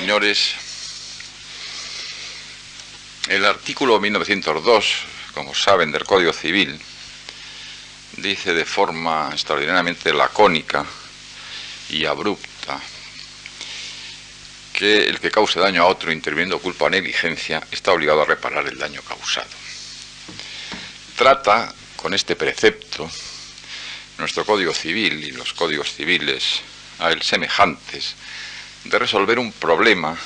señores, el artículo 1902, como saben, del Código Civil, dice de forma extraordinariamente lacónica y abrupta que el que cause daño a otro interviniendo culpa o negligencia está obligado a reparar el daño causado. Trata con este precepto nuestro Código Civil y los códigos civiles a él semejantes de resolver un problema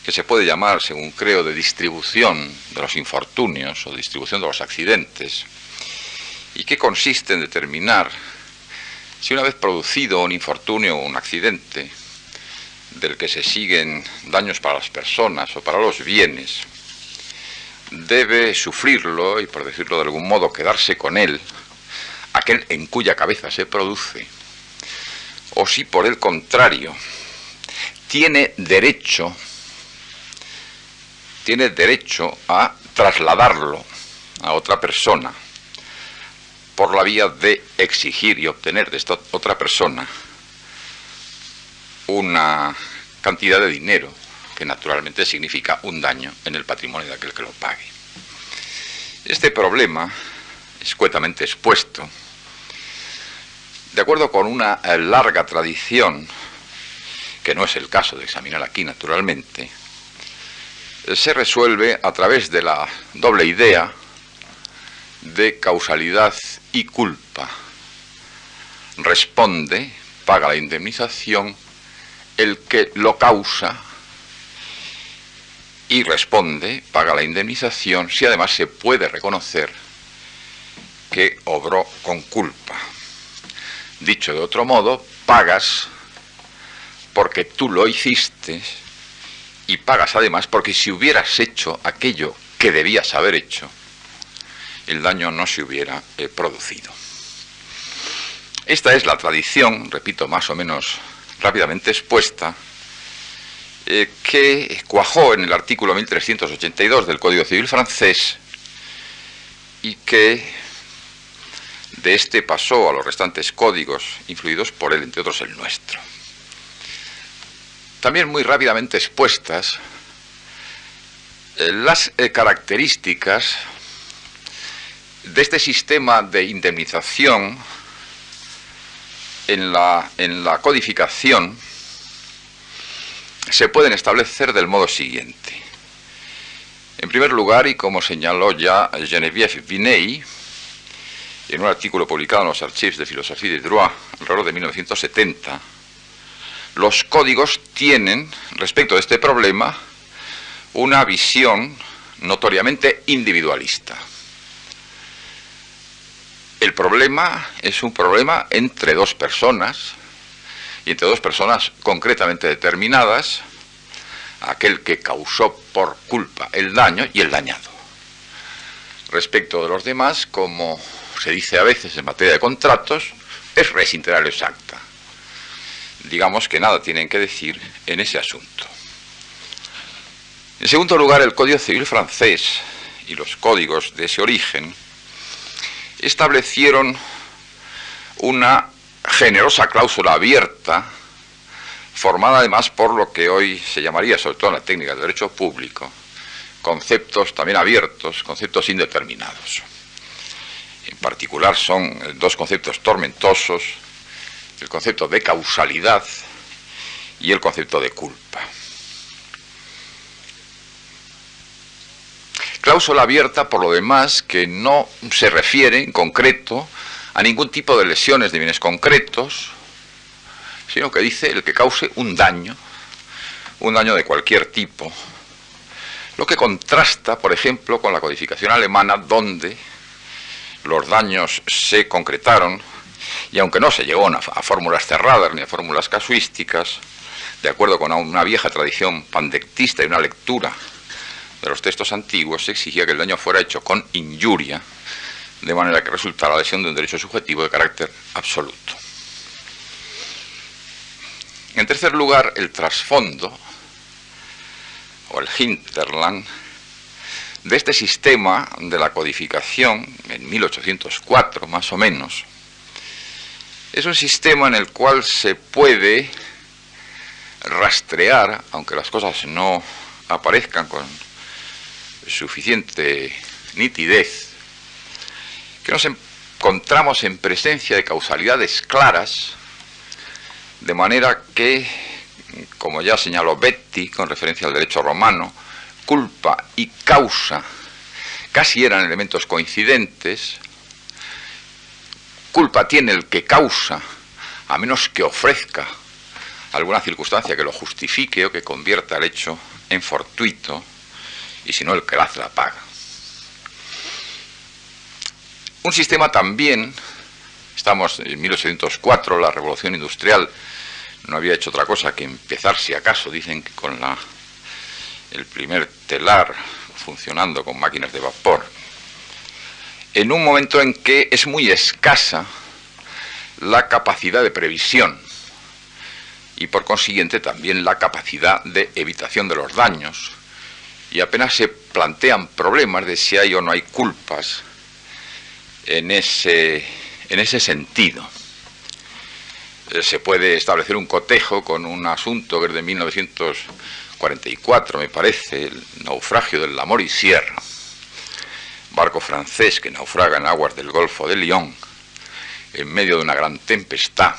que se puede llamar, según creo, de distribución de los infortunios o distribución de los accidentes, y que consiste en determinar si una vez producido un infortunio o un accidente del que se siguen daños para las personas o para los bienes, debe sufrirlo y, por decirlo de algún modo, quedarse con él aquel en cuya cabeza se produce, o si por el contrario tiene derecho a trasladarlo a otra persona por la vía de exigir y obtener de esta otra persona una cantidad de dinero que naturalmente significa un daño en el patrimonio de aquel que lo pague. Este problema, escuetamente expuesto, de acuerdo con una larga tradición, que no es el caso de examinar aquí naturalmente, se resuelve a través de la doble idea de causalidad y culpa. Responde, paga la indemnización, el que lo causa, y responde, paga la indemnización, si además se puede reconocer que obró con culpa. Dicho de otro modo, pagas porque tú lo hiciste y pagas además porque si hubieras hecho aquello que debías haber hecho, el daño no se hubiera producido. Esta es la tradición, repito, más o menos rápidamente expuesta, que cuajó en el artículo 1382 del Código Civil francés y que de este pasó a los restantes códigos influidos por él, entre otros el nuestro. También muy rápidamente expuestas las características de este sistema de indemnización en la codificación se pueden establecer del modo siguiente. En primer lugar, y como señaló ya Geneviève Viney, en un artículo publicado en los Archives de Philosophie du Droit alrededor de 1970, los códigos tienen, respecto de este problema, una visión notoriamente individualista. El problema es un problema entre dos personas, y entre dos personas concretamente determinadas, aquel que causó por culpa el daño y el dañado. Respecto de los demás, como se dice a veces en materia de contratos, es res interario exacta. Digamos que nada tienen que decir en ese asunto. En segundo lugar, el Código Civil francés y los códigos de ese origen establecieron una generosa cláusula abierta, formada además por lo que hoy se llamaría, sobre todo en la técnica del derecho público, conceptos también abiertos, conceptos indeterminados. En particular son dos conceptos tormentosos, el concepto de causalidad y el concepto de culpa. Cláusula abierta, por lo demás, que no se refiere en concreto a ningún tipo de lesiones de bienes concretos, sino que dice el que cause un daño de cualquier tipo, lo que contrasta, por ejemplo, con la codificación alemana, donde los daños se concretaron, y aunque no se llegó a fórmulas cerradas ni a fórmulas casuísticas, de acuerdo con una vieja tradición pandectista y una lectura de los textos antiguos, se exigía que el daño fuera hecho con injuria, de manera que resultara la lesión de un derecho subjetivo de carácter absoluto. En tercer lugar, el trasfondo, o el hinterland, de este sistema de la codificación, en 1804 más o menos, es un sistema en el cual se puede rastrear, aunque las cosas no aparezcan con suficiente nitidez, que nos encontramos en presencia de causalidades claras, de manera que, como ya señaló Betti con referencia al derecho romano, culpa y causa casi eran elementos coincidentes. Culpa tiene el que causa, a menos que ofrezca alguna circunstancia que lo justifique o que convierta el hecho en fortuito, y si no, el que la hace la paga. Un sistema también, estamos en 1804, la revolución industrial no había hecho otra cosa que empezar, si acaso, dicen que con el primer telar funcionando con máquinas de vapor, en un momento en que es muy escasa la capacidad de previsión y por consiguiente también la capacidad de evitación de los daños, y apenas se plantean problemas de si hay o no hay culpas en ese sentido. Se puede establecer un cotejo con un asunto que es de 1944, me parece, el naufragio del La Moricière, barco francés que naufraga en aguas del Golfo de Lyon en medio de una gran tempestad,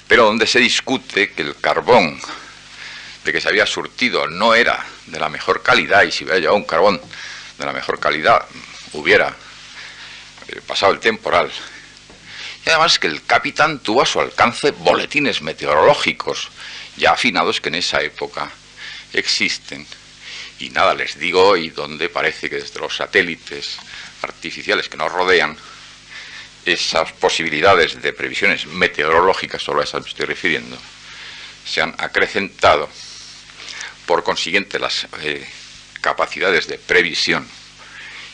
pero donde se discute que el carbón de que se había surtido no era de la mejor calidad, y si hubiera llevado un carbón de la mejor calidad hubiera pasado el temporal. Y además que el capitán tuvo a su alcance boletines meteorológicos ya afinados que en esa época existen, y nada les digo hoy, donde parece que desde los satélites artificiales que nos rodean, esas posibilidades de previsiones meteorológicas, solo a esas me estoy refiriendo, se han acrecentado. Por consiguiente, las capacidades de previsión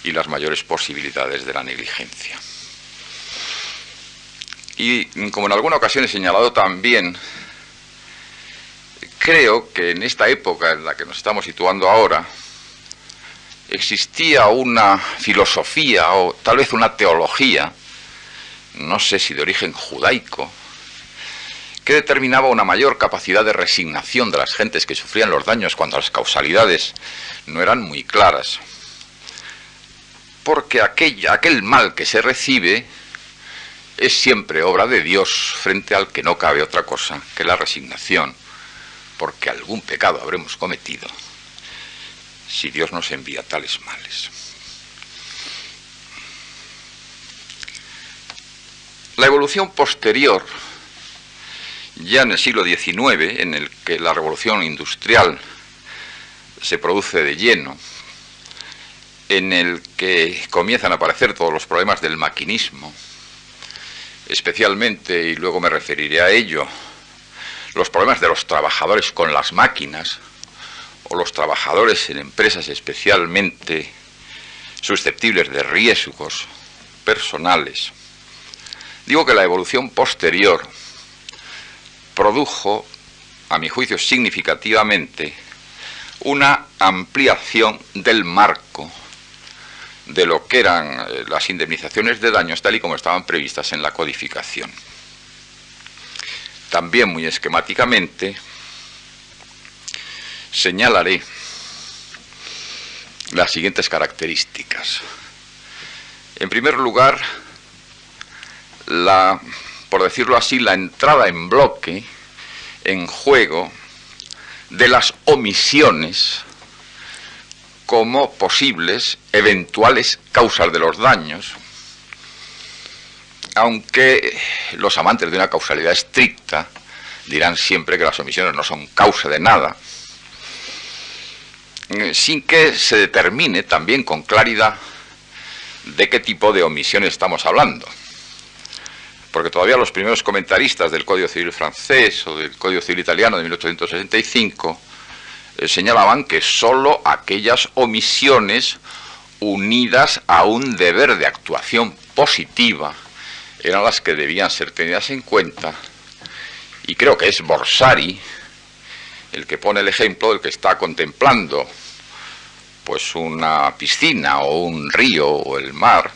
y las mayores posibilidades de la negligencia. Y como en alguna ocasión he señalado también, creo que en esta época en la que nos estamos situando ahora, existía una filosofía o tal vez una teología, no sé si de origen judaico, que determinaba una mayor capacidad de resignación de las gentes que sufrían los daños cuando las causalidades no eran muy claras. Porque aquel mal que se recibe es siempre obra de Dios, frente al que no cabe otra cosa que la resignación, porque algún pecado habremos cometido si Dios nos envía tales males. La evolución posterior, ya en el siglo XIX, en el que la revolución industrial se produce de lleno, en el que comienzan a aparecer todos los problemas del maquinismo, especialmente, y luego me referiré a ello, los problemas de los trabajadores con las máquinas, o los trabajadores en empresas especialmente susceptibles de riesgos personales. Digo que la evolución posterior produjo, a mi juicio significativamente, una ampliación del marco de lo que eran las indemnizaciones de daños tal y como estaban previstas en la codificación. También muy esquemáticamente señalaré las siguientes características. En primer lugar, por decirlo así, la entrada en bloque, en juego, de las omisiones como posibles, eventuales causas de los daños, aunque los amantes de una causalidad estricta dirán siempre que las omisiones no son causa de nada, sin que se determine también con claridad de qué tipo de omisiones estamos hablando. Porque todavía los primeros comentaristas del Código Civil francés o del Código Civil italiano de 1865 señalaban que sólo aquellas omisiones unidas a un deber de actuación positiva eran las que debían ser tenidas en cuenta, y creo que es Borsari el que pone el ejemplo del que está contemplando pues una piscina o un río o el mar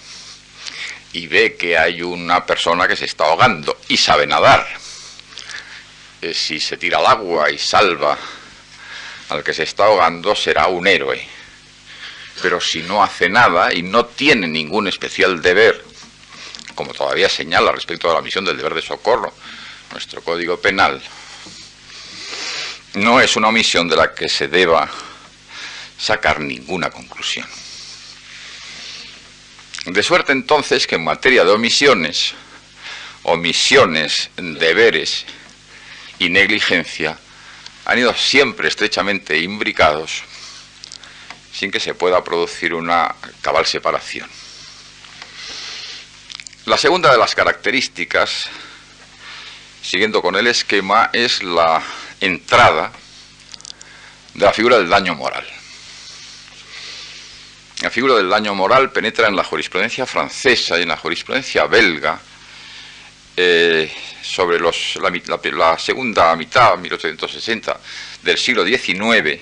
y ve que hay una persona que se está ahogando y sabe nadar. si se tira al agua y salva al que se está ahogando, será un héroe. Pero si no hace nada y no tiene ningún especial deber, como todavía señala respecto a la misión del deber de socorro nuestro Código Penal, no es una omisión de la que se deba sacar ninguna conclusión. De suerte entonces que en materia de omisiones, deberes y negligencia han ido siempre estrechamente imbricados sin que se pueda producir una cabal separación. La segunda de las características, siguiendo con el esquema, es la entrada de la figura del daño moral. La figura del daño moral penetra en la jurisprudencia francesa y en la jurisprudencia belga sobre la segunda mitad, 1860, del siglo XIX,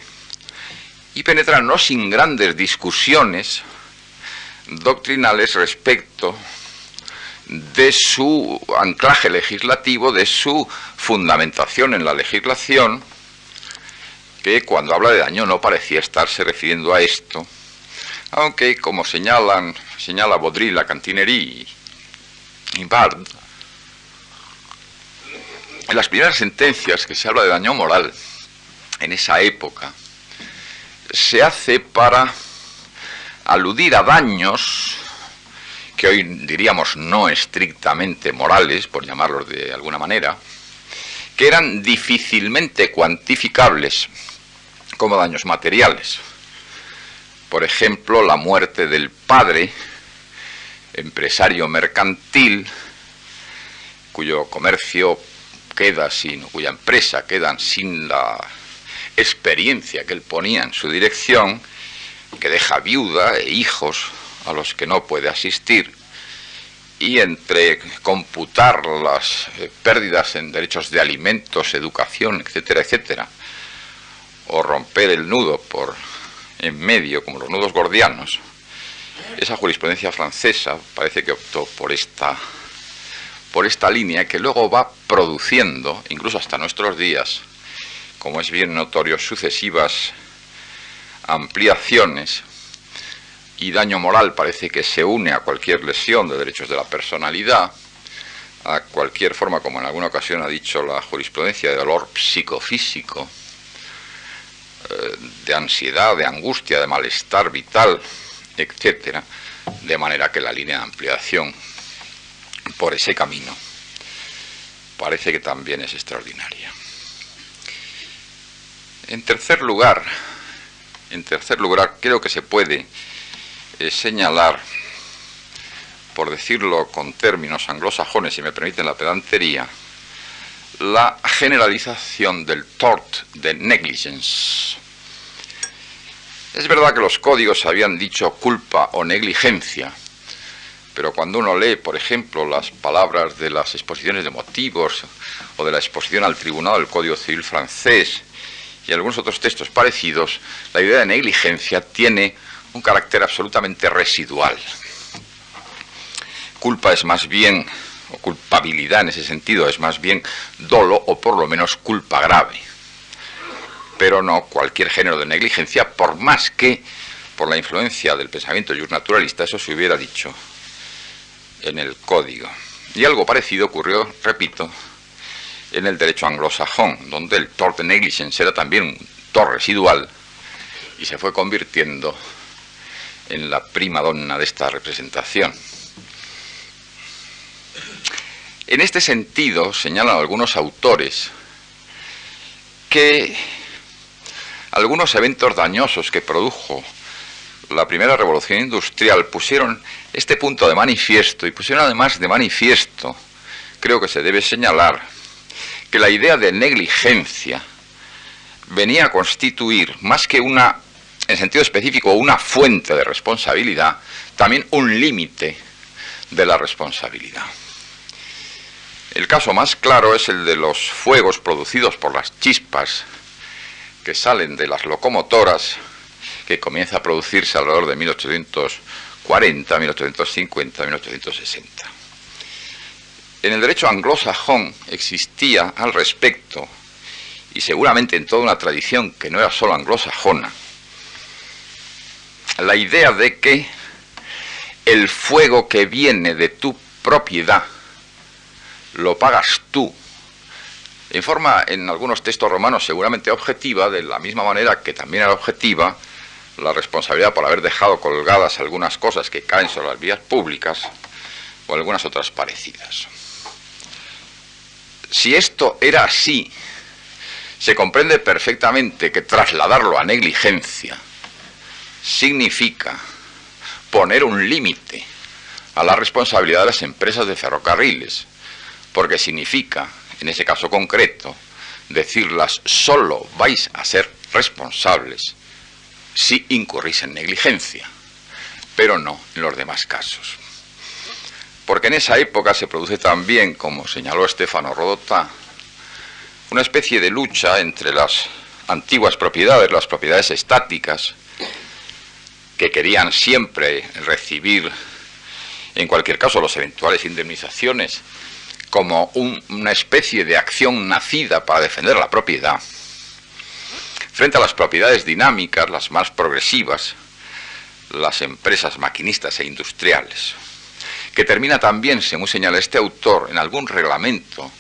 y penetra no sin grandes discusiones doctrinales respecto de su anclaje legislativo, de su fundamentación en la legislación, que cuando habla de daño no parecía estarse refiriendo a esto, aunque, como señala Baudry, Lacantinerie y Bard, en las primeras sentencias que se habla de daño moral en esa época, se hace para aludir a daños que hoy diríamos no estrictamente morales, por llamarlos de alguna manera, que eran difícilmente cuantificables como daños materiales. Por ejemplo, la muerte del padre, empresario mercantil, cuyo comercio cuya empresa queda sin la experiencia que él ponía en su dirección, que deja viuda e hijos a los que no puede asistir, y entre computar las pérdidas en derechos de alimentos, educación, etcétera, etcétera, o romper el nudo por en medio, como los nudos gordianos, esa jurisprudencia francesa parece que optó por esta línea, que luego va produciendo, incluso hasta nuestros días, como es bien notorio, sucesivas ampliaciones, y daño moral parece que se une a cualquier lesión de derechos de la personalidad, a cualquier forma, como en alguna ocasión ha dicho la jurisprudencia, de dolor psicofísico, de ansiedad, de angustia, de malestar vital, etcétera, de manera que la línea de ampliación por ese camino parece que también es extraordinaria. En tercer lugar, creo que se puede señalar, por decirlo con términos anglosajones, si me permiten la pedantería, la generalización del tort de negligence. Es verdad que los códigos habían dicho culpa o negligencia, pero cuando uno lee, por ejemplo, las palabras de las exposiciones de motivos o de la exposición al tribunal del Código Civil francés y algunos otros textos parecidos, la idea de negligencia tiene un carácter absolutamente residual. Culpa es más bien, o culpabilidad en ese sentido, es más bien dolo o por lo menos culpa grave, pero no cualquier género de negligencia, por más que por la influencia del pensamiento justnaturalista eso se hubiera dicho en el Código. Y algo parecido ocurrió, repito, en el derecho anglosajón, donde el tort de negligence era también un tort residual y se fue convirtiendo en la prima donna de esta representación. En este sentido, señalan algunos autores que algunos eventos dañosos que produjo la primera revolución industrial pusieron este punto de manifiesto, y pusieron además de manifiesto, creo que se debe señalar, que la idea de negligencia venía a constituir, más que una, en sentido específico, una fuente de responsabilidad, también un límite de la responsabilidad. El caso más claro es el de los fuegos producidos por las chispas que salen de las locomotoras, que comienza a producirse alrededor de 1840, 1850, 1860. En el derecho anglosajón existía al respecto, y seguramente en toda una tradición que no era solo anglosajona, la idea de que el fuego que viene de tu propiedad lo pagas tú, en forma, en algunos textos romanos, seguramente objetiva, de la misma manera que también era objetiva la responsabilidad por haber dejado colgadas algunas cosas que caen sobre las vías públicas o algunas otras parecidas. Si esto era así, se comprende perfectamente que trasladarlo a negligencia significa poner un límite a la responsabilidad de las empresas de ferrocarriles, porque significa, en ese caso concreto, decirlas solo vais a ser responsables si incurrís en negligencia, pero no en los demás casos. Porque en esa época se produce también, como señaló Stefano Rodotà, una especie de lucha entre las antiguas propiedades, las propiedades estáticas, que querían siempre recibir, en cualquier caso, las eventuales indemnizaciones, como una especie de acción nacida para defender la propiedad, frente a las propiedades dinámicas, las más progresivas, las empresas maquinistas e industriales, que termina también, según señala este autor, en algún reglamento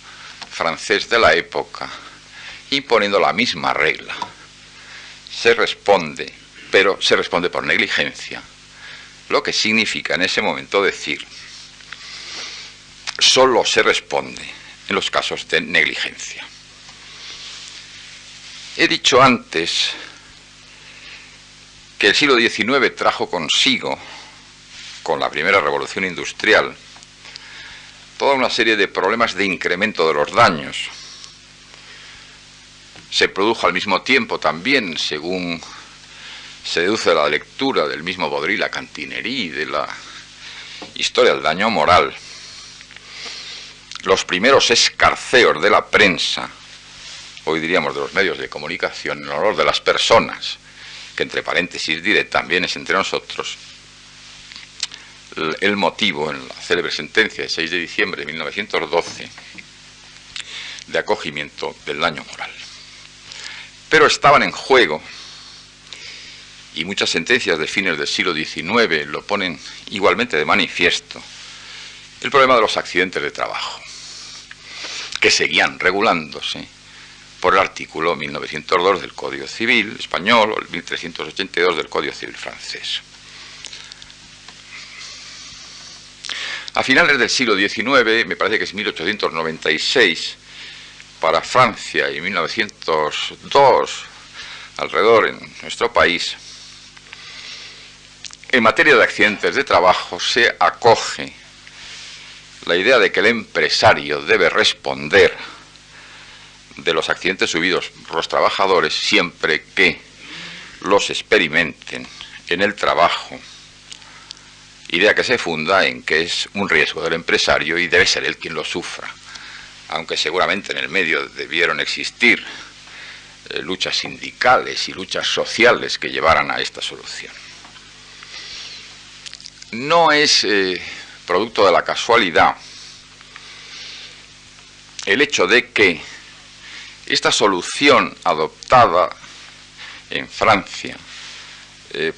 francés de la época, imponiendo la misma regla. Se responde, pero se responde por negligencia, lo que significa en ese momento decir, solo se responde en los casos de negligencia. He dicho antes que el siglo XIX trajo consigo, con la primera revolución industrial, toda una serie de problemas de incremento de los daños. Se produjo al mismo tiempo también, según se deduce de la lectura del mismo Baudry, la Cantinerie, de la historia del daño moral, los primeros escarceos de la prensa, hoy diríamos de los medios de comunicación, en honor de las personas, que entre paréntesis diré también es entre nosotros, el motivo en la célebre sentencia de 6 de diciembre de 1912 de acogimiento del daño moral. Pero estaban en juego, y muchas sentencias de fines del siglo XIX lo ponen igualmente de manifiesto, el problema de los accidentes de trabajo, que seguían regulándose por el artículo 1902 del Código Civil español o el 1382 del Código Civil francés. A finales del siglo XIX, me parece que es 1896, para Francia, y 1902, alrededor en nuestro país, en materia de accidentes de trabajo se acoge la idea de que el empresario debe responder de los accidentes subidos por los trabajadores siempre que los experimenten en el trabajo, idea que se funda en que es un riesgo del empresario y debe ser él quien lo sufra, aunque seguramente en el medio debieron existir luchas sindicales y luchas sociales que llevaran a esta solución. No es producto de la casualidad el hecho de que esta solución adoptada en Francia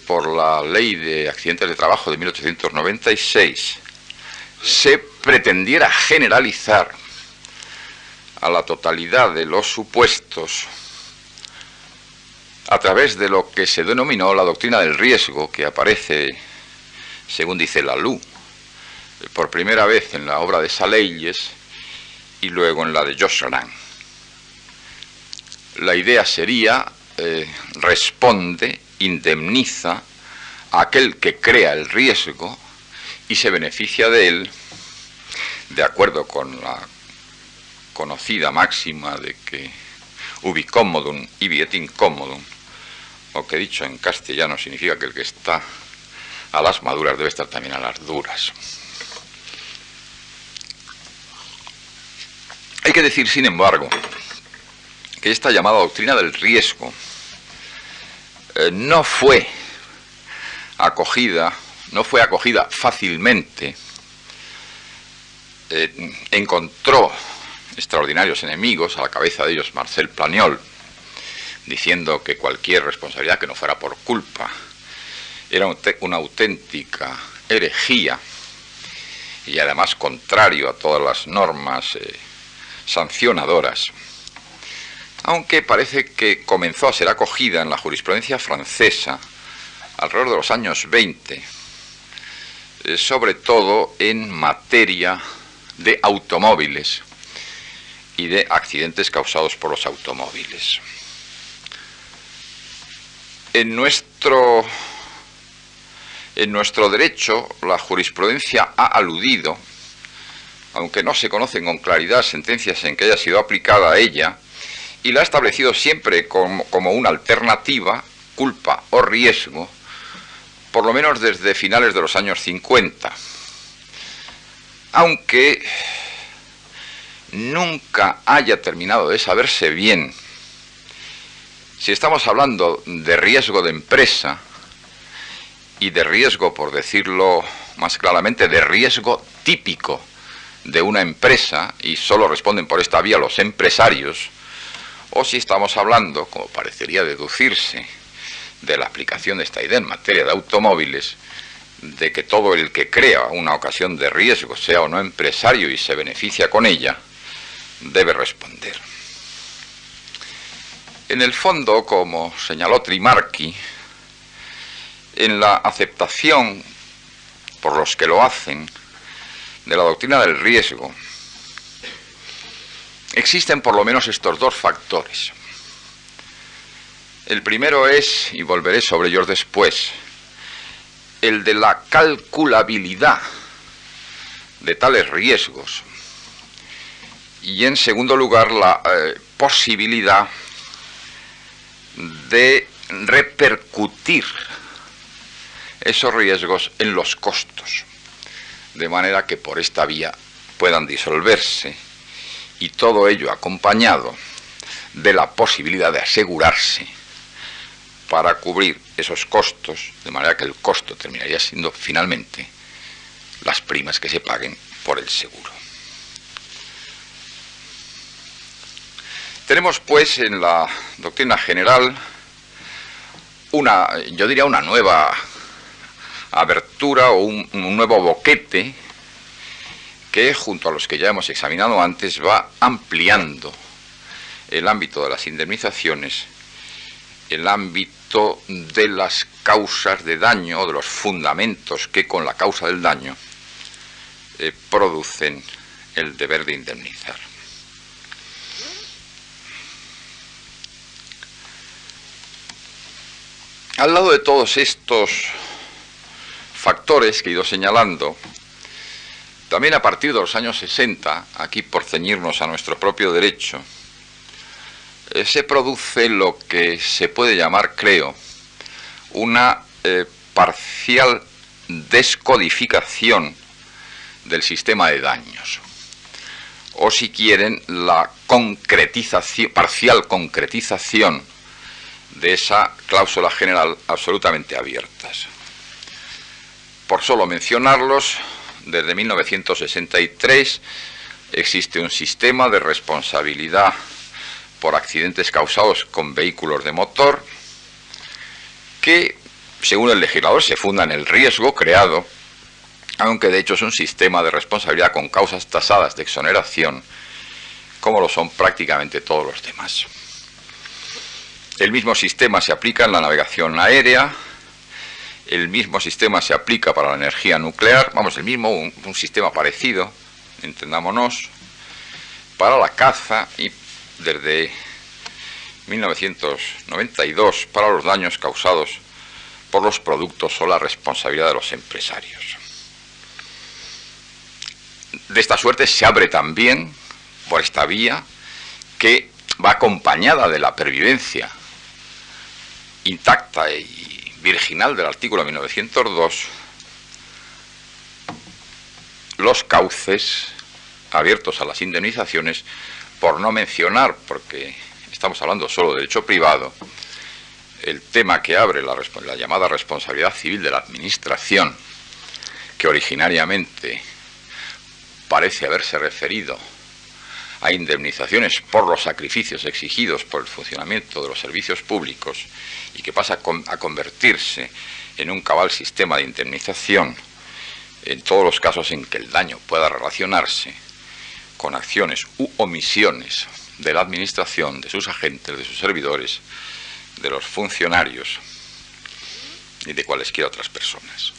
por la Ley de Accidentes de Trabajo de 1896 se pretendiera generalizar a la totalidad de los supuestos a través de lo que se denominó la doctrina del riesgo, que aparece, según dice Lalou, por primera vez en la obra de Saleyes y luego en la de Josserand. La idea sería, responde, indemniza a aquel que crea el riesgo y se beneficia de él, de acuerdo con la conocida máxima de que ubi commodum ibi et incommodum, o que dicho en castellano significa que el que está a las maduras debe estar también a las duras. Hay que decir, sin embargo, que esta llamada doctrina del riesgo no fue acogida fácilmente encontró extraordinarios enemigos, a la cabeza de ellos Marcel Planiol, diciendo que cualquier responsabilidad que no fuera por culpa era una auténtica herejía y además contrario a todas las normas sancionadoras, aunque parece que comenzó a ser acogida en la jurisprudencia francesa alrededor de los años 20, sobre todo en materia de automóviles y de accidentes causados por los automóviles. En nuestro derecho, la jurisprudencia ha aludido, aunque no se conocen con claridad sentencias en que haya sido aplicada a ella, y la ha establecido siempre como una alternativa, culpa o riesgo, por lo menos desde finales de los años 50. Aunque nunca haya terminado de saberse bien si estamos hablando de riesgo de empresa y de riesgo, por decirlo más claramente, de riesgo típico de una empresa, y solo responden por esta vía los empresarios, o si estamos hablando, como parecería deducirse de la aplicación de esta idea en materia de automóviles, de que todo el que crea una ocasión de riesgo, sea o no empresario y se beneficia con ella, debe responder. En el fondo, como señaló Trimarchi, en la aceptación por los que lo hacen de la doctrina del riesgo, existen por lo menos estos dos factores. El primero es, y volveré sobre ellos después, el de la calculabilidad de tales riesgos, y en segundo lugar la posibilidad de repercutir esos riesgos en los costos, de manera que por esta vía puedan disolverse, y todo ello acompañado de la posibilidad de asegurarse para cubrir esos costos, de manera que el costo terminaría siendo finalmente las primas que se paguen por el seguro. Tenemos pues en la doctrina general yo diría una nueva abertura o un nuevo boquete que, junto a los que ya hemos examinado antes, va ampliando el ámbito de las indemnizaciones, el ámbito de las causas de daño o de los fundamentos que con la causa del daño producen el deber de indemnizar. Al lado de todos estos factores que he ido señalando, también a partir de los años 60, aquí por ceñirnos a nuestro propio derecho, se produce lo que se puede llamar, creo, una parcial descodificación del sistema de daños, o si quieren, la parcial concretización de esa cláusula general absolutamente abiertas. Por solo mencionarlos, desde 1963 existe un sistema de responsabilidad por accidentes causados con vehículos de motor que, según el legislador, se funda en el riesgo creado, aunque de hecho es un sistema de responsabilidad con causas tasadas de exoneración, como lo son prácticamente todos los demás. El mismo sistema se aplica en la navegación aérea, el mismo sistema se aplica para la energía nuclear, un sistema parecido, entendámonos, para la caza y desde 1992 para los daños causados por los productos o la responsabilidad de los empresarios. De esta suerte se abre también, por esta vía, que va acompañada de la pervivencia intacta y virginal del artículo 1902, los cauces abiertos a las indemnizaciones, por no mencionar, porque estamos hablando solo de derecho privado, el tema que abre la llamada responsabilidad civil de la administración, que originariamente parece haberse referido a indemnizaciones por los sacrificios exigidos por el funcionamiento de los servicios públicos y que pasa a convertirse en un cabal sistema de indemnización en todos los casos en que el daño pueda relacionarse con acciones u omisiones de la administración, de sus agentes, de sus servidores, de los funcionarios y de cualesquiera otras personas.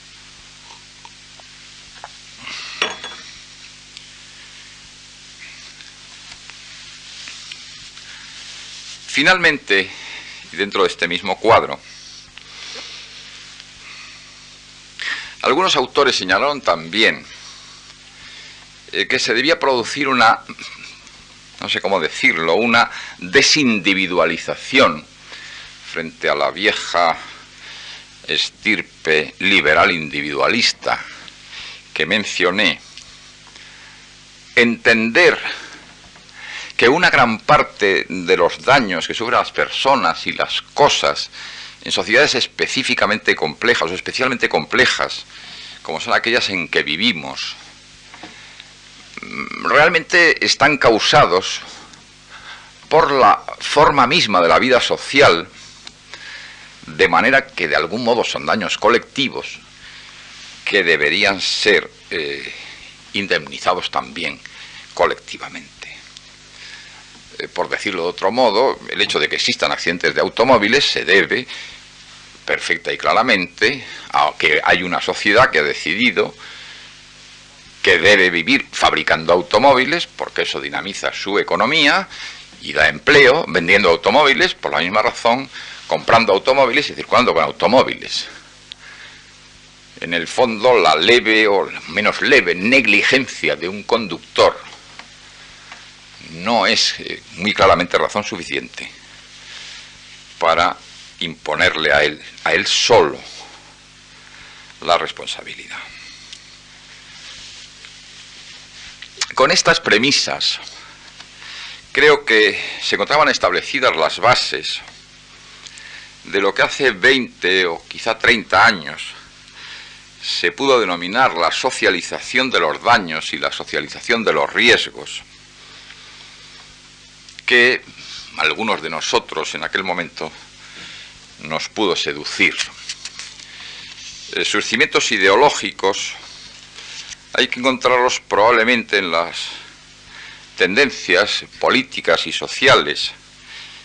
Finalmente, y dentro de este mismo cuadro, algunos autores señalaron también que se debía producir una, no sé cómo decirlo, una desindividualización frente a la vieja estirpe liberal individualista que mencioné. Entender que una gran parte de los daños que sufren las personas y las cosas en sociedades específicamente complejas o especialmente complejas, como son aquellas en que vivimos, realmente están causados por la forma misma de la vida social, de manera que de algún modo son daños colectivos que deberían ser indemnizados también colectivamente. Por decirlo de otro modo, el hecho de que existan accidentes de automóviles se debe perfecta y claramente a que hay una sociedad que ha decidido que debe vivir fabricando automóviles, porque eso dinamiza su economía y da empleo, vendiendo automóviles, por la misma razón, comprando automóviles y circulando con automóviles. En el fondo, la leve o menos leve negligencia de un conductor no es muy claramente razón suficiente para imponerle a él solo la responsabilidad. Con estas premisas, creo que se encontraban establecidas las bases de lo que hace 20 o quizá 30 años se pudo denominar la socialización de los daños y la socialización de los riesgos, que algunos de nosotros en aquel momento nos pudo seducir. Sus cimientos ideológicos hay que encontrarlos probablemente en las tendencias políticas y sociales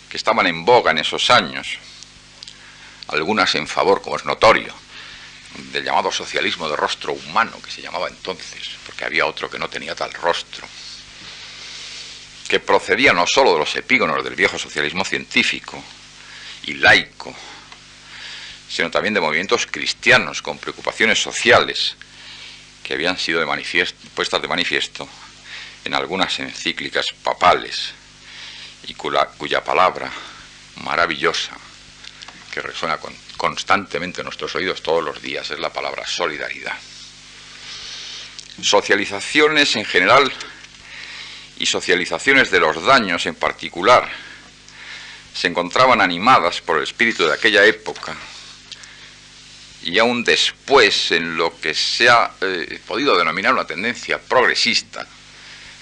que estaban en boga en esos años, algunas en favor, como es notorio, del llamado socialismo de rostro humano, que se llamaba entonces, porque había otro que no tenía tal rostro, que procedía no solo de los epígonos del viejo socialismo científico y laico, sino también de movimientos cristianos con preocupaciones sociales que habían sido puestas de manifiesto en algunas encíclicas papales y cuya palabra maravillosa, que resuena constantemente en nuestros oídos todos los días, es la palabra solidaridad. Socializaciones en general y socializaciones de los daños en particular se encontraban animadas por el espíritu de aquella época, y aún después en lo que se ha podido denominar una tendencia progresista,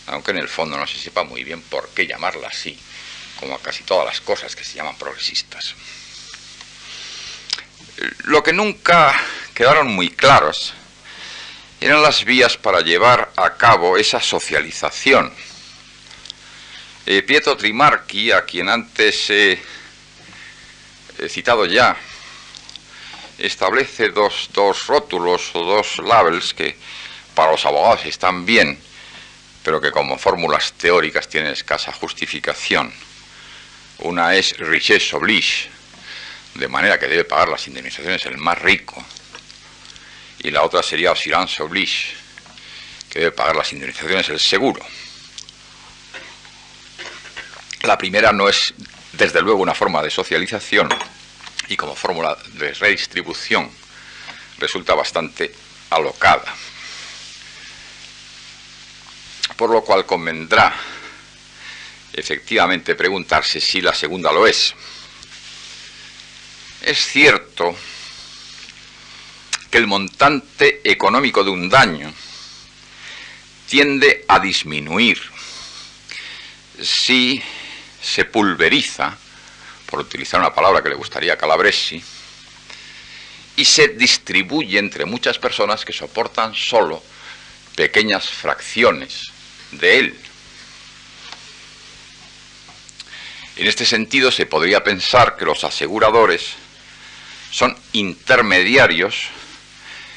aunque en el fondo no se sepa muy bien por qué llamarla así, como a casi todas las cosas que se llaman progresistas. Lo que nunca quedaron muy claros eran las vías para llevar a cabo esa socialización. Pietro Trimarchi, a quien antes he citado ya, establece dos rótulos o dos labels que para los abogados están bien, pero que como fórmulas teóricas tienen escasa justificación. Una es richesse oblige, de manera que debe pagar las indemnizaciones el más rico, y la otra sería assurance oblige, que debe pagar las indemnizaciones el seguro. La primera no es, desde luego, una forma de socialización, y como fórmula de redistribución resulta bastante alocada. Por lo cual convendrá efectivamente preguntarse si la segunda lo es. Es cierto que el montante económico de un daño tiende a disminuir si se pulveriza, por utilizar una palabra que le gustaría a Calabresi, y se distribuye entre muchas personas que soportan solo pequeñas fracciones de él. En este sentido, se podría pensar que los aseguradores son intermediarios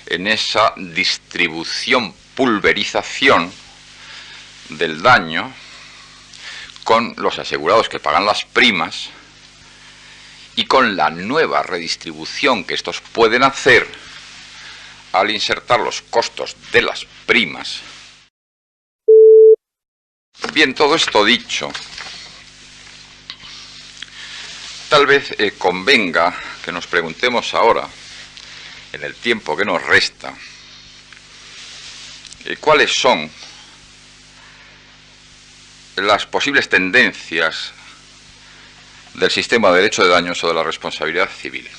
en esa distribución, pulverización del daño con los asegurados que pagan las primas y con la nueva redistribución que estos pueden hacer al insertar los costos de las primas. Bien, todo esto dicho, tal vez convenga que nos preguntemos ahora, en el tiempo que nos resta, cuáles son las posibles tendencias del sistema de derecho de daños o de la responsabilidad civil.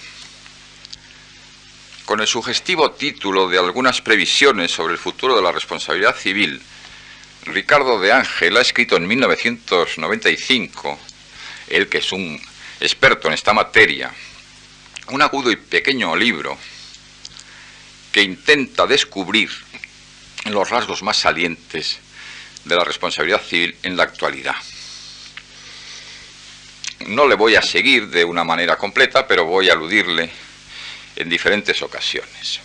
Con el sugestivo título de algunas previsiones sobre el futuro de la responsabilidad civil, Ricardo de Ángel ha escrito en 1995, él que es un experto en esta materia, un agudo y pequeño libro que intenta descubrir los rasgos más salientes de la responsabilidad civil en la actualidad. No le voy a seguir de una manera completa, pero voy a aludirle en diferentes ocasiones.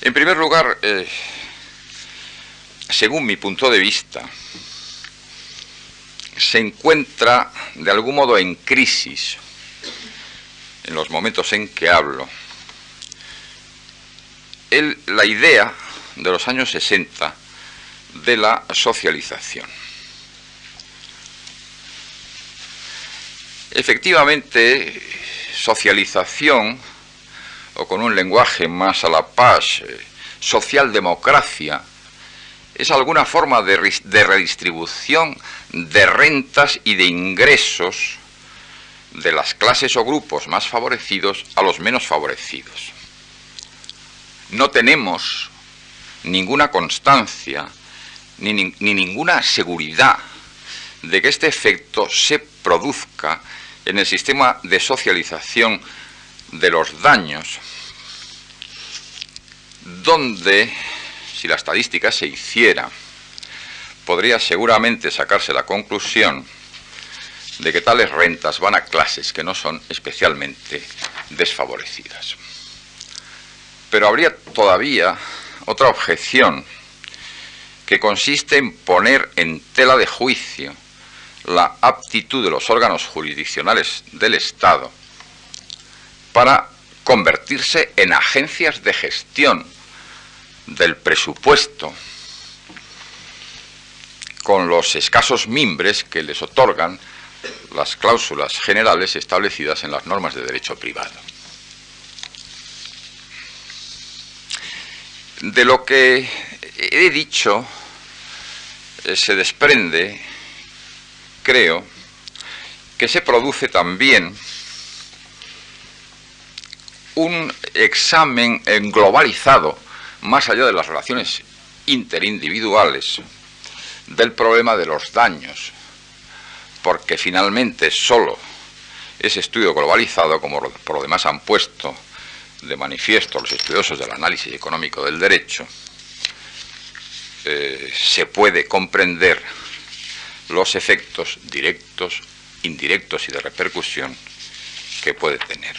En primer lugar, según mi punto de vista, se encuentra de algún modo en crisis, en los momentos en que hablo, la idea de los años 60 de la socialización. Efectivamente, socialización, o con un lenguaje más a la paz, socialdemocracia, es alguna forma de redistribución de rentas y de ingresos de las clases o grupos más favorecidos a los menos favorecidos. No tenemos ninguna constancia ni ninguna seguridad de que este efecto se produzca en el sistema de socialización de los daños, donde, si la estadística se hiciera, podría seguramente sacarse la conclusión de que tales rentas van a clases que no son especialmente desfavorecidas. Pero habría todavía otra objeción, que consiste en poner en tela de juicio la aptitud de los órganos jurisdiccionales del Estado para convertirse en agencias de gestión del presupuesto, con los escasos mimbres que les otorgan las cláusulas generales establecidas en las normas de derecho privado. De lo que he dicho se desprende, creo, que se produce también un examen globalizado, más allá de las relaciones interindividuales, del problema de los daños, porque finalmente solo ese estudio globalizado, como por lo demás han puesto de manifiesto los estudiosos del análisis económico del derecho, se puede comprender los efectos directos, indirectos y de repercusión que puede tener.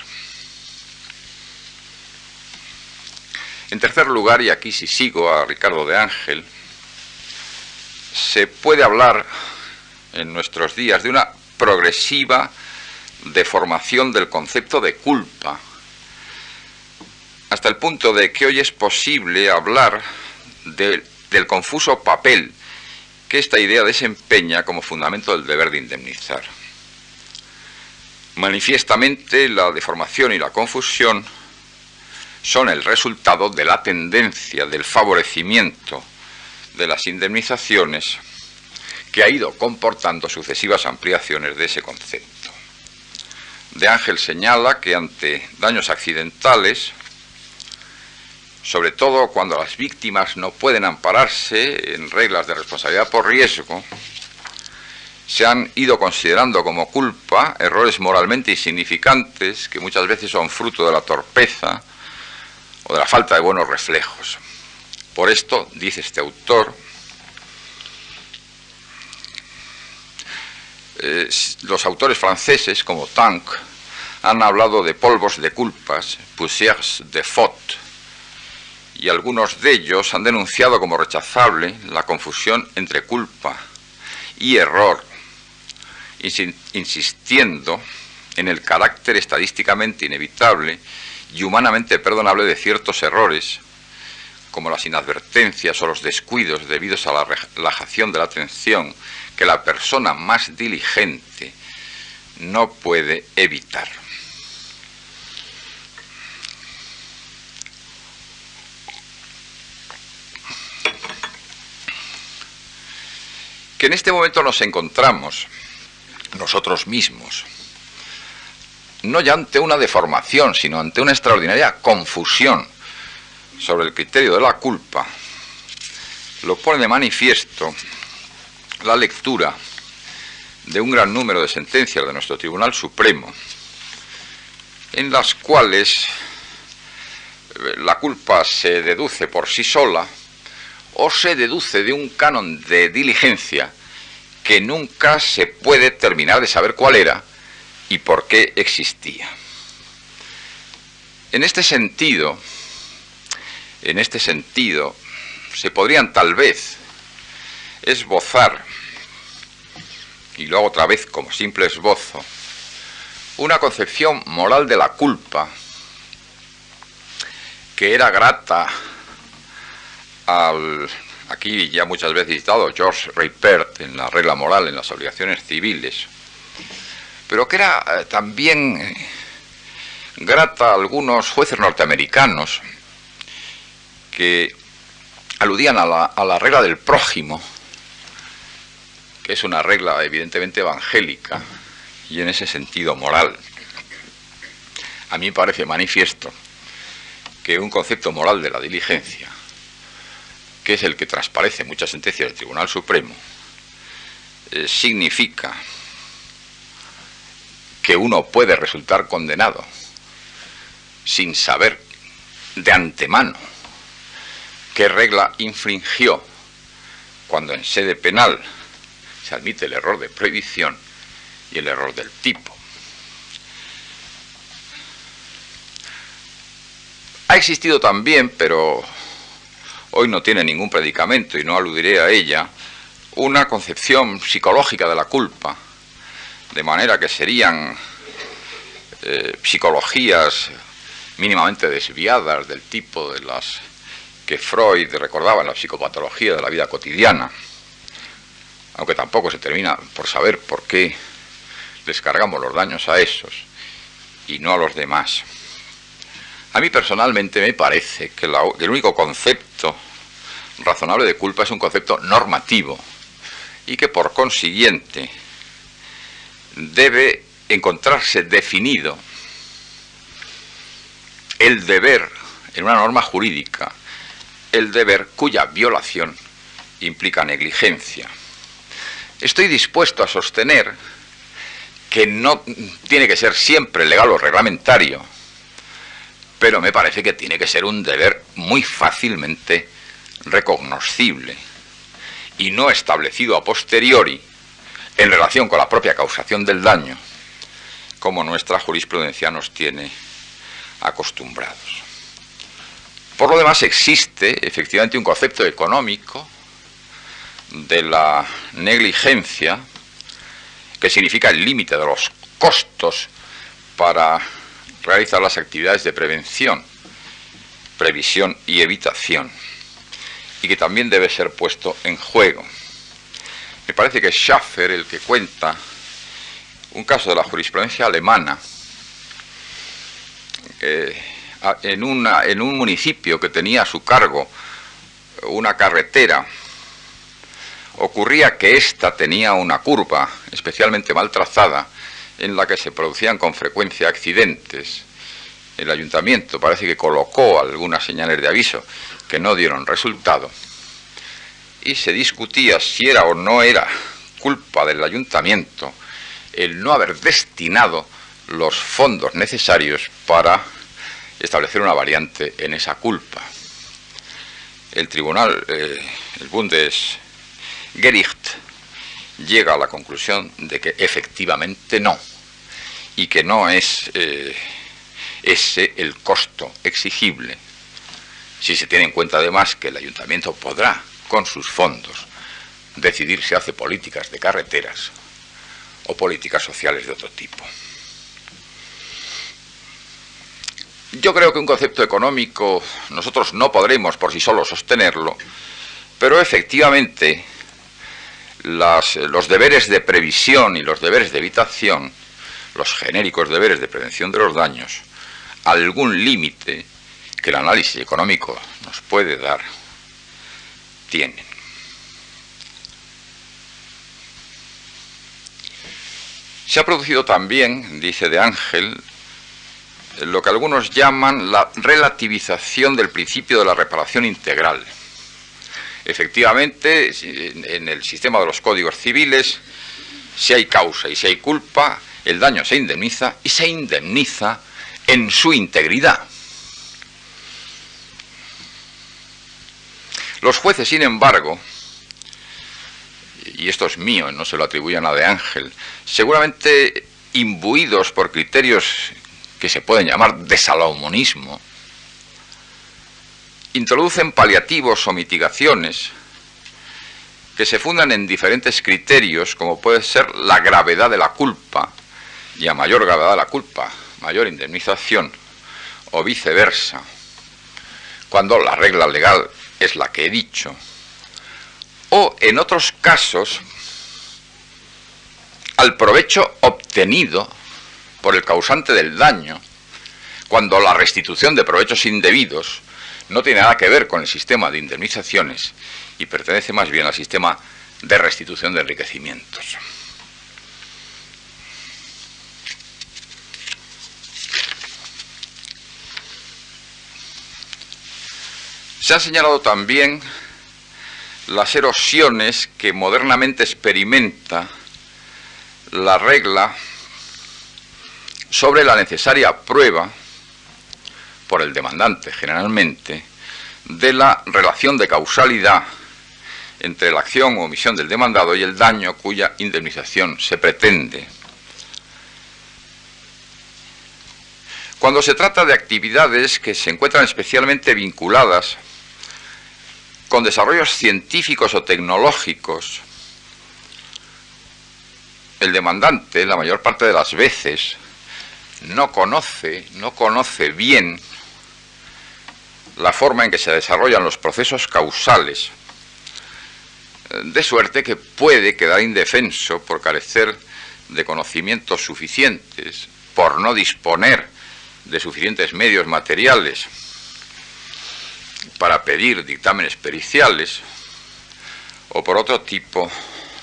En tercer lugar, y aquí sí sigo a Ricardo de Ángel, se puede hablar en nuestros días de una progresiva deformación del concepto de culpa, hasta el punto de que hoy es posible hablar del confuso papel que esta idea desempeña como fundamento del deber de indemnizar. Manifiestamente, la deformación y la confusión son el resultado de la tendencia del favorecimiento de las indemnizaciones que ha ido comportando sucesivas ampliaciones de ese concepto. de Ángel señala que ante daños accidentales, sobre todo cuando las víctimas no pueden ampararse en reglas de responsabilidad por riesgo, se han ido considerando como culpa errores moralmente insignificantes que muchas veces son fruto de la torpeza o de la falta de buenos reflejos. Por esto, dice este autor, los autores franceses como Tanque han hablado de polvos de culpas, poussières de faute, y algunos de ellos han denunciado como rechazable la confusión entre culpa y error, insistiendo en el carácter estadísticamente inevitable y humanamente perdonable de ciertos errores, como las inadvertencias o los descuidos debidos a la relajación de la atención que la persona más diligente no puede evitar. Que en este momento nos encontramos nosotros mismos, no ya ante una deformación, sino ante una extraordinaria confusión sobre el criterio de la culpa, lo pone de manifiesto la lectura de un gran número de sentencias de nuestro Tribunal Supremo, en las cuales la culpa se deduce por sí sola o se deduce de un canon de diligencia que nunca se puede terminar de saber cuál era y por qué existía. En este sentido, se podrían tal vez esbozar, y lo hago otra vez como simple esbozo, una concepción moral de la culpa que era grata al, aquí ya muchas veces citado, George Ripert en la regla moral en las obligaciones civiles, pero que era también grata a algunos jueces norteamericanos que aludían a la regla del prójimo, que es una regla evidentemente evangélica y en ese sentido moral. A mí me parece manifiesto que un concepto moral de la diligencia, que es el que transparece en muchas sentencias del Tribunal Supremo, significa que uno puede resultar condenado sin saber de antemano qué regla infringió, cuando en sede penal se admite el error de prohibición y el error del tipo. Ha existido también, pero hoy no tiene ningún predicamento y no aludiré a ella, una concepción psicológica de la culpa, de manera que serían psicologías mínimamente desviadas del tipo de las que Freud recordaba en la psicopatología de la vida cotidiana, aunque tampoco se termina por saber por qué descargamos los daños a esos y no a los demás. A mí personalmente me parece que el único concepto razonable de culpa es un concepto normativo y que por consiguiente debe encontrarse definido el deber en una norma jurídica, el deber cuya violación implica negligencia. Estoy dispuesto a sostener que no tiene que ser siempre legal o reglamentario, pero me parece que tiene que ser un deber muy fácilmente recognoscible y no establecido a posteriori en relación con la propia causación del daño, como nuestra jurisprudencia nos tiene acostumbrados. Por lo demás, existe efectivamente un concepto económico de la negligencia que significa el límite de los costos para realizar las actividades de prevención, previsión y evitación, y que también debe ser puesto en juego. Me parece que es Schaffer el que cuenta un caso de la jurisprudencia alemana en un municipio que tenía a su cargo una carretera. Ocurría que ésta tenía una curva especialmente mal trazada en la que se producían con frecuencia accidentes. El ayuntamiento parece que colocó algunas señales de aviso que no dieron resultado, y se discutía si era o no era culpa del ayuntamiento el no haber destinado los fondos necesarios para establecer una variante en esa culpa. El tribunal, el Bundesgericht, llega a la conclusión de que efectivamente no, y que no es ese el costo exigible, si se tiene en cuenta además que el ayuntamiento podrá, con sus fondos, decidir si hace políticas de carreteras o políticas sociales de otro tipo. Yo creo que un concepto económico nosotros no podremos por sí solos sostenerlo, pero efectivamente los deberes de previsión y los deberes de evitación, los genéricos deberes de prevención de los daños, algún límite que el análisis económico nos puede dar, tienen. Se ha producido también, dice De Ángel, lo que algunos llaman la relativización del principio de la reparación integral. Efectivamente, en el sistema de los códigos civiles, si hay causa y si hay culpa, el daño se indemniza, y se indemniza en su integridad. Los jueces, sin embargo, y esto es mío, no se lo atribuyan a De Ángel, seguramente imbuidos por criterios que se pueden llamar de salomonismo, introducen paliativos o mitigaciones que se fundan en diferentes criterios, como puede ser la gravedad de la culpa, y a mayor gravedad de la culpa, mayor indemnización, o viceversa, cuando la regla legal es la que he dicho. O, en otros casos, al provecho obtenido por el causante del daño, cuando la restitución de provechos indebidos no tiene nada que ver con el sistema de indemnizaciones y pertenece más bien al sistema de restitución de enriquecimientos. Se han señalado también las erosiones que modernamente experimenta la regla sobre la necesaria prueba, por el demandante generalmente, de la relación de causalidad entre la acción o omisión del demandado y el daño cuya indemnización se pretende. Cuando se trata de actividades que se encuentran especialmente vinculadas con desarrollos científicos o tecnológicos, el demandante, la mayor parte de las veces, no conoce bien la forma en que se desarrollan los procesos causales, de suerte que puede quedar indefenso por carecer de conocimientos suficientes, por no disponer de suficientes medios materiales para pedir dictámenes periciales, o por otro tipo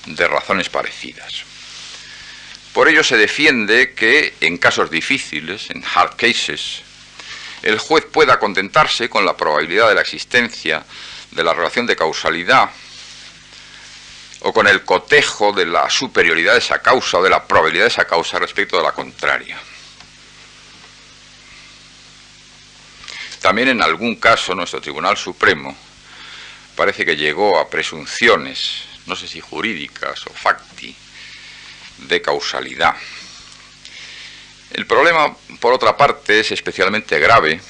de razones parecidas. Por ello se defiende que en casos difíciles, en hard cases, el juez pueda contentarse con la probabilidad de la existencia de la relación de causalidad o con el cotejo de la superioridad de esa causa o de la probabilidad de esa causa respecto de la contraria. También en algún caso nuestro Tribunal Supremo parece que llegó a presunciones, no sé si jurídicas o facti, de causalidad. El problema, por otra parte, es especialmente grave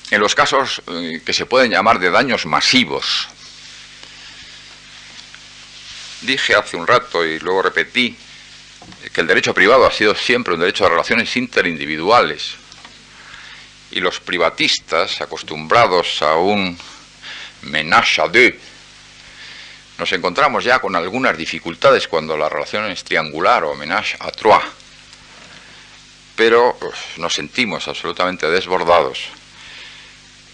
en los casos que se pueden llamar de daños masivos. Dije hace un rato y luego repetí que el derecho privado ha sido siempre un derecho de relaciones interindividuales, y los privatistas, acostumbrados a un ménage à deux, nos encontramos ya con algunas dificultades cuando la relación es triangular o ménage à trois, pero nos sentimos absolutamente desbordados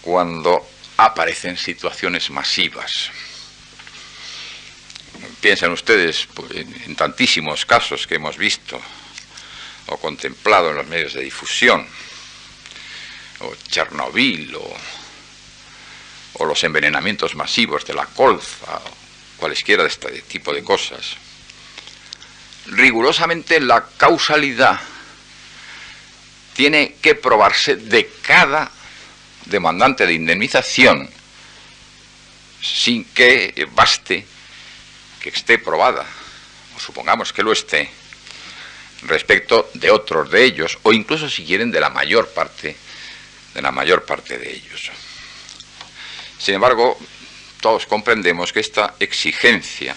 cuando aparecen situaciones masivas. Piensen ustedes en tantísimos casos que hemos visto o contemplado en los medios de difusión, o Chernobyl, o los envenenamientos masivos de la colza, o cualesquiera de este tipo de cosas. Rigurosamente la causalidad tiene que probarse de cada demandante de indemnización, sin que baste que esté probada, o supongamos que lo esté, respecto de otros de ellos, o incluso si quieren de la mayor parte de ellos. Sin embargo, todos comprendemos que esta exigencia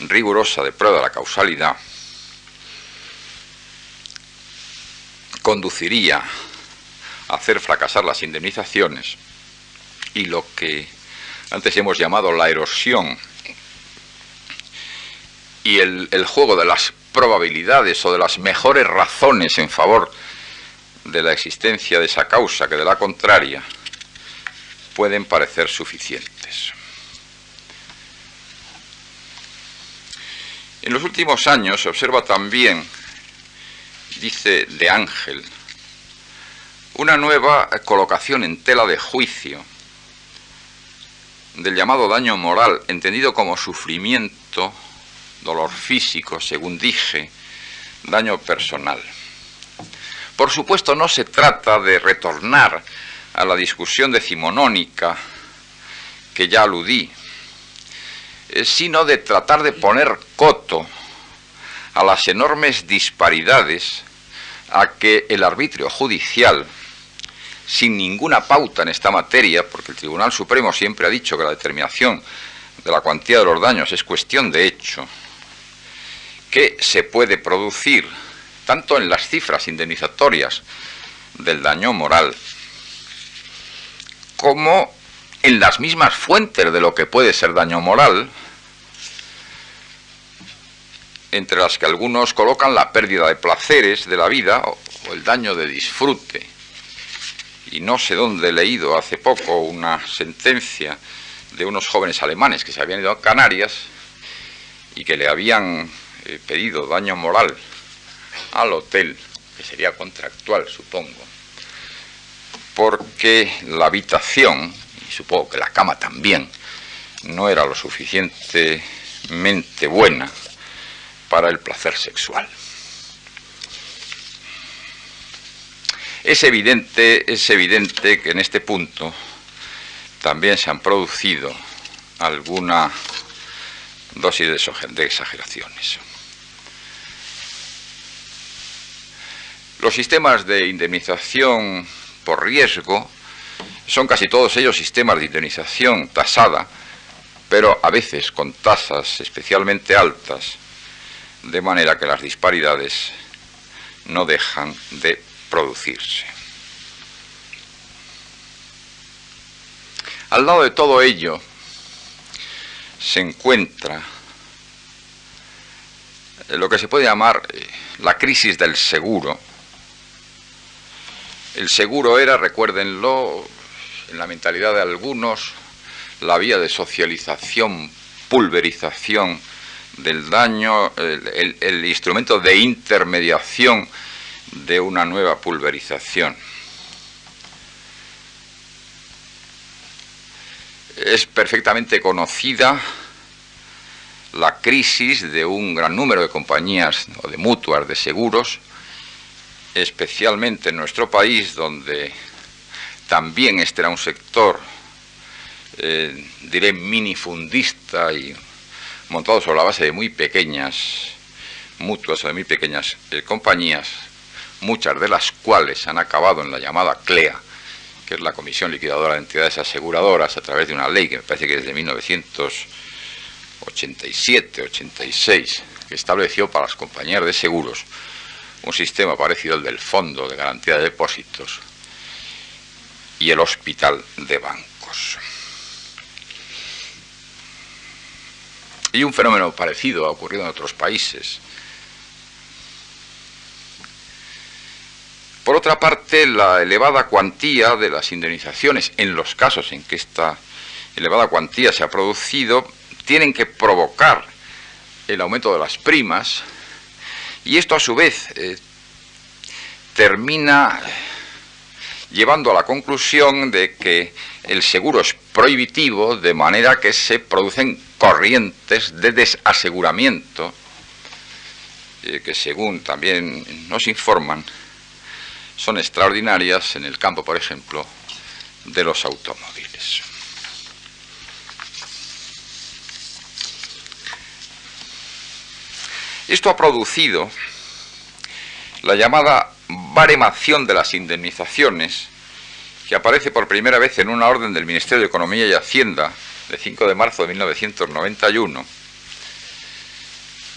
rigurosa de prueba de la causalidad conduciría a hacer fracasar las indemnizaciones, y lo que antes hemos llamado la erosión y el juego de las probabilidades o de las mejores razones en favor de la existencia de esa causa que de la contraria pueden parecer suficientes. En los últimos años se observa también, dice De Ángel, una nueva colocación en tela de juicio del llamado daño moral, entendido como sufrimiento, dolor físico, según dije, daño personal. Por supuesto, no se trata de retornar a la discusión decimonónica que ya aludí, sino de tratar de poner coto a las enormes disparidades a que el arbitrio judicial, sin ninguna pauta en esta materia, porque el Tribunal Supremo siempre ha dicho que la determinación de la cuantía de los daños es cuestión de hecho, que se puede producir tanto en las cifras indemnizatorias del daño moral como en las mismas fuentes de lo que puede ser daño moral, entre las que algunos colocan la pérdida de placeres de la vida o el daño de disfrute. Y no sé dónde he leído hace poco una sentencia de unos jóvenes alemanes que se habían ido a Canarias y que le habían pedido daño moral al hotel, que sería contractual, supongo, porque la habitación, y supongo que la cama también, no era lo suficientemente buena para el placer sexual. Es evidente que en este punto también se han producido alguna dosis de exageraciones. Los sistemas de indemnización por riesgo son casi todos ellos sistemas de indemnización tasada, pero a veces con tasas especialmente altas, de manera que las disparidades no dejan de producirse. Al lado de todo ello se encuentra lo que se puede llamar la crisis del seguro. El seguro era, recuérdenlo, en la mentalidad de algunos, la vía de socialización, pulverización del daño, el instrumento de intermediación de una nueva pulverización. Es perfectamente conocida la crisis de un gran número de compañías o de mutuas de seguros, especialmente en nuestro país, donde también este era un sector, diré, minifundista y montado sobre la base de muy pequeñas mutuas o de muy pequeñas compañías, muchas de las cuales han acabado en la llamada CLEA, que es la Comisión Liquidadora de Entidades Aseguradoras, a través de una ley que me parece que es de 1987-86, que estableció para las compañías de seguros un sistema parecido al del Fondo de Garantía de Depósitos y el Hospital de Bancos. Y un fenómeno parecido ha ocurrido en otros países. Por otra parte, la elevada cuantía de las indemnizaciones, en los casos en que esta elevada cuantía se ha producido, tienen que provocar el aumento de las primas, y esto a su vez termina llevando a la conclusión de que el seguro es prohibitivo, de manera que se producen corrientes de desaseguramiento, que según también nos informan, son extraordinarias en el campo, por ejemplo, de los automóviles. Esto ha producido la llamada baremación de las indemnizaciones, que aparece por primera vez en una orden del Ministerio de Economía y Hacienda de 5 de marzo de 1991,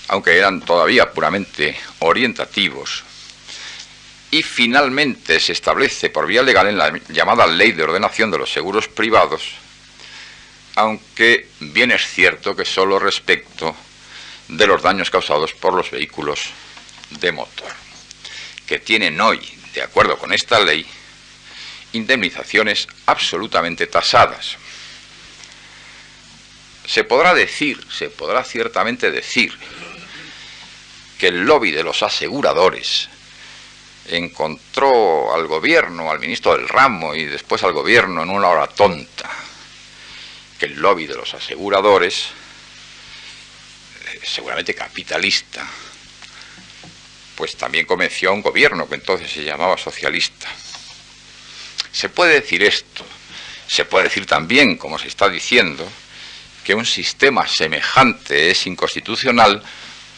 aunque eran todavía puramente orientativos, y finalmente se establece por vía legal en la llamada Ley de Ordenación de los Seguros Privados, aunque bien es cierto que solo respecto de los daños causados por los vehículos de motor, que tienen hoy, de acuerdo con esta ley, indemnizaciones absolutamente tasadas. Se podrá ciertamente decir, que el lobby de los aseguradores encontró al gobierno, al ministro del ramo y después al gobierno en una hora tonta, que el lobby de los aseguradores, seguramente capitalista, pues también convenció a un gobierno que entonces se llamaba socialista. Se puede decir esto, se puede decir también, como se está diciendo, que un sistema semejante es inconstitucional,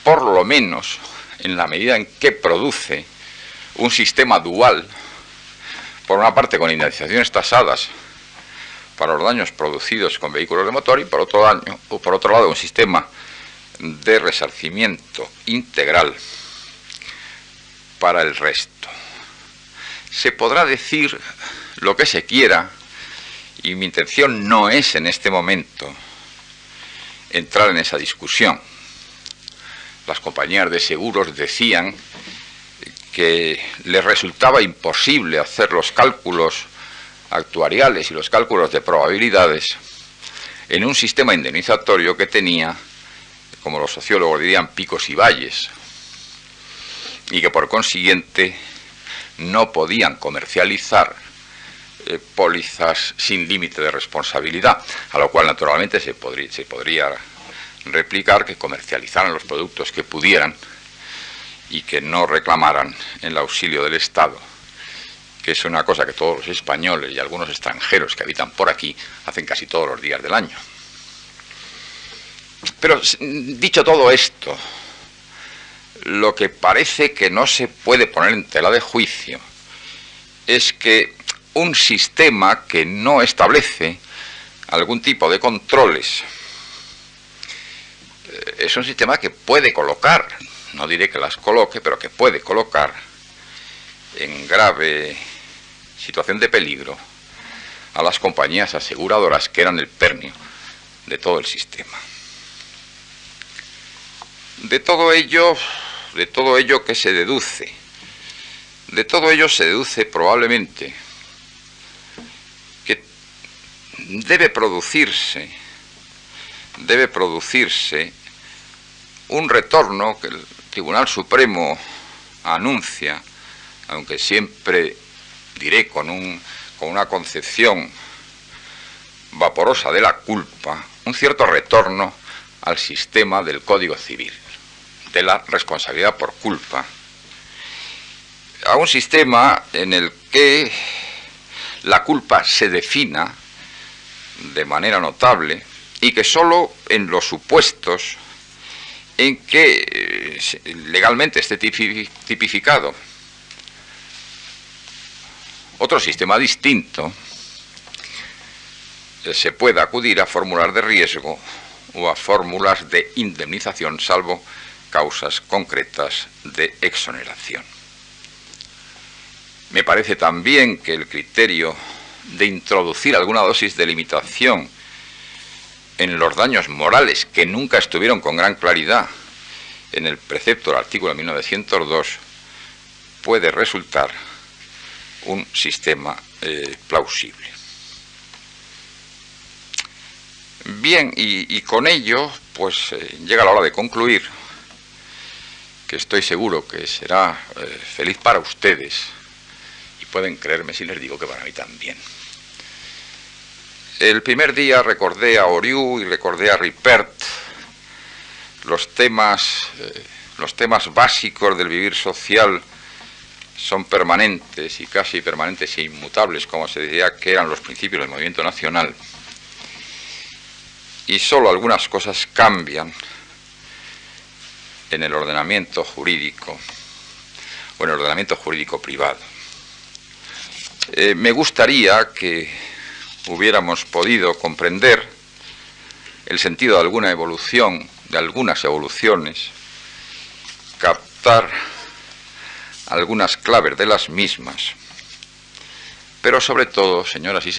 por lo menos en la medida en que produce un sistema dual, por una parte con indemnizaciones tasadas para los daños producidos con vehículos de motor y por otro lado un sistema de resarcimiento integral para el resto. Se podrá decir lo que se quiera, y mi intención no es en este momento entrar en esa discusión. Las compañías de seguros decían que les resultaba imposible hacer los cálculos actuariales y los cálculos de probabilidades en un sistema indemnizatorio que tenía, como los sociólogos dirían, picos y valles, y que por consiguiente no podían comercializar pólizas sin límite de responsabilidad, a lo cual naturalmente se podría replicar que comercializaran los productos que pudieran y que no reclamaran el auxilio del Estado, que es una cosa que todos los españoles y algunos extranjeros que habitan por aquí hacen casi todos los días del año. Pero dicho todo esto, lo que parece que no se puede poner en tela de juicio es que un sistema que no establece algún tipo de controles es un sistema que puede colocar, no diré que las coloque, pero que puede colocar en grave situación de peligro a las compañías aseguradoras, que eran el pernio de todo el sistema. De todo ello ¿qué se deduce? De todo ello se deduce probablemente que debe producirse un retorno que el Tribunal Supremo anuncia, aunque siempre diré con una concepción vaporosa de la culpa, un cierto retorno al sistema del Código Civil, de la responsabilidad por culpa, a un sistema en el que la culpa se defina de manera notable y que sólo en los supuestos en que legalmente esté tipificado otro sistema distinto, se pueda acudir a fórmulas de riesgo o a fórmulas de indemnización, salvo causas concretas de exoneración. Me parece también que el criterio de introducir alguna dosis de limitación en los daños morales, que nunca estuvieron con gran claridad en el precepto del artículo 1902, puede resultar un sistema plausible. Bien, y con ello, pues llega la hora de concluir, que estoy seguro que será feliz para ustedes, y pueden creerme si les digo que para mí también. El primer día recordé a Oriú y recordé a Ripert, los temas básicos del vivir social son permanentes y casi permanentes e inmutables, como se decía que eran los principios del movimiento nacional, y solo algunas cosas cambian en el ordenamiento jurídico o en el ordenamiento jurídico privado. Me gustaría que hubiéramos podido comprender el sentido de alguna evolución, de algunas evoluciones, captar algunas claves de las mismas, pero sobre todo, señoras y señores,